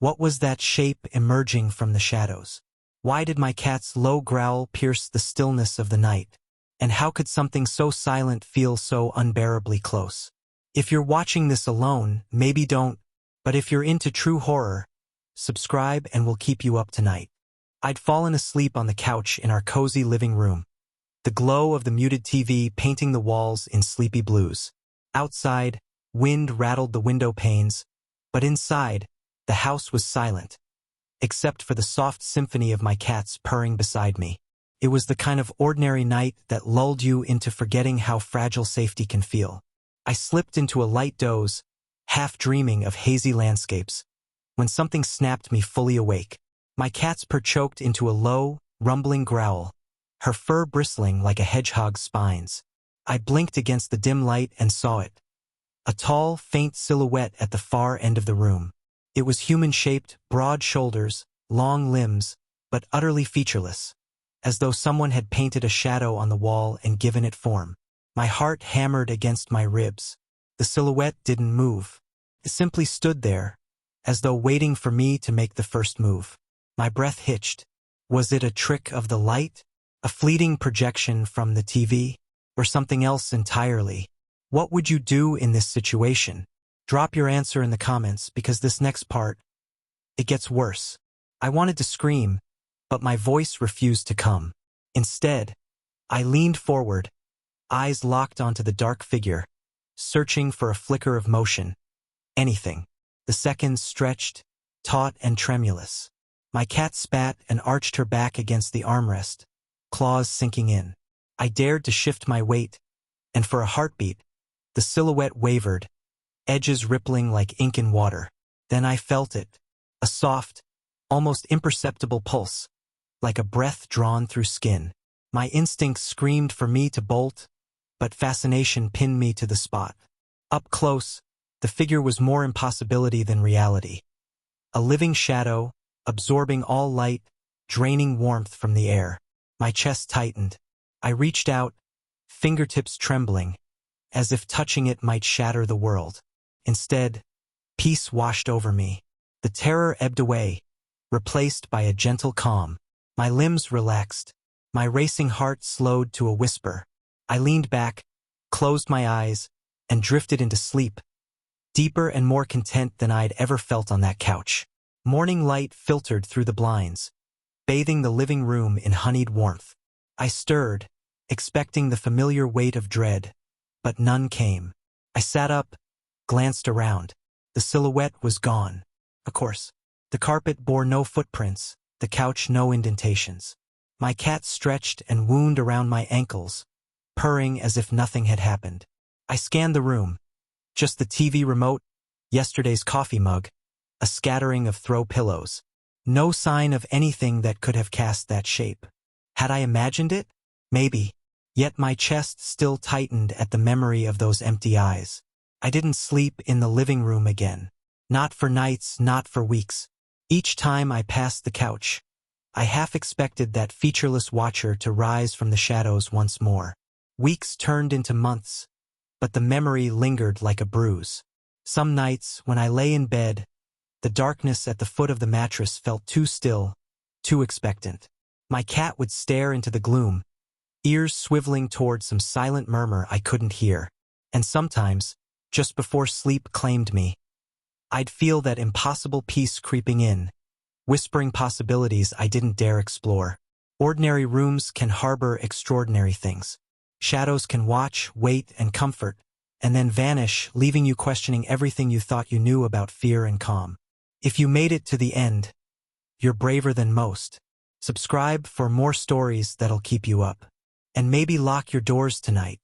What was that shape emerging from the shadows? Why did my cat's low growl pierce the stillness of the night? And how could something so silent feel so unbearably close? If you're watching this alone, maybe don't, but if you're into true horror, subscribe and we'll keep you up tonight. I'd fallen asleep on the couch in our cozy living room, the glow of the muted TV painting the walls in sleepy blues. Outside, wind rattled the window panes, but inside, the house was silent, except for the soft symphony of my cats purring beside me. It was the kind of ordinary night that lulled you into forgetting how fragile safety can feel. I slipped into a light doze, half dreaming of hazy landscapes, when something snapped me fully awake. My cat's purr choked into a low, rumbling growl, her fur bristling like a hedgehog's spines. I blinked against the dim light and saw it. A tall, faint silhouette at the far end of the room. It was human-shaped, broad shoulders, long limbs, but utterly featureless, as though someone had painted a shadow on the wall and given it form. My heart hammered against my ribs. The silhouette didn't move. It simply stood there, as though waiting for me to make the first move. My breath hitched. Was it a trick of the light? A fleeting projection from the TV? Or something else entirely? What would you do in this situation? Drop your answer in the comments, because this next part, it gets worse. I wanted to scream, but my voice refused to come. Instead, I leaned forward, eyes locked onto the dark figure, searching for a flicker of motion. Anything. The seconds stretched, taut and tremulous. My cat spat and arched her back against the armrest, claws sinking in. I dared to shift my weight, and for a heartbeat, the silhouette wavered, edges rippling like ink in water. Then I felt it, a soft, almost imperceptible pulse, like a breath drawn through skin. My instincts screamed for me to bolt, but fascination pinned me to the spot. Up close, the figure was more impossibility than reality. A living shadow, absorbing all light, draining warmth from the air. My chest tightened. I reached out, fingertips trembling, as if touching it might shatter the world. Instead, peace washed over me. The terror ebbed away, replaced by a gentle calm. My limbs relaxed. My racing heart slowed to a whisper. I leaned back, closed my eyes, and drifted into sleep, deeper and more content than I'd ever felt on that couch. Morning light filtered through the blinds, bathing the living room in honeyed warmth. I stirred, expecting the familiar weight of dread, but none came. I sat up, glanced around. The silhouette was gone. Of course, the carpet bore no footprints, the couch no indentations. My cat stretched and wound around my ankles, purring as if nothing had happened. I scanned the room. Just the TV remote, yesterday's coffee mug, a scattering of throw pillows. No sign of anything that could have cast that shape. Had I imagined it? Maybe. Yet my chest still tightened at the memory of those empty eyes. I didn't sleep in the living room again. Not for nights, not for weeks. Each time I passed the couch, I half expected that featureless watcher to rise from the shadows once more. Weeks turned into months, but the memory lingered like a bruise. Some nights, when I lay in bed, the darkness at the foot of the mattress felt too still, too expectant. My cat would stare into the gloom, ears swiveling toward some silent murmur I couldn't hear. And sometimes, just before sleep claimed me, I'd feel that impossible peace creeping in, whispering possibilities I didn't dare explore. Ordinary rooms can harbor extraordinary things. Shadows can watch, wait, and comfort, and then vanish, leaving you questioning everything you thought you knew about fear and calm. If you made it to the end, you're braver than most. Subscribe for more stories that'll keep you up. And maybe lock your doors tonight.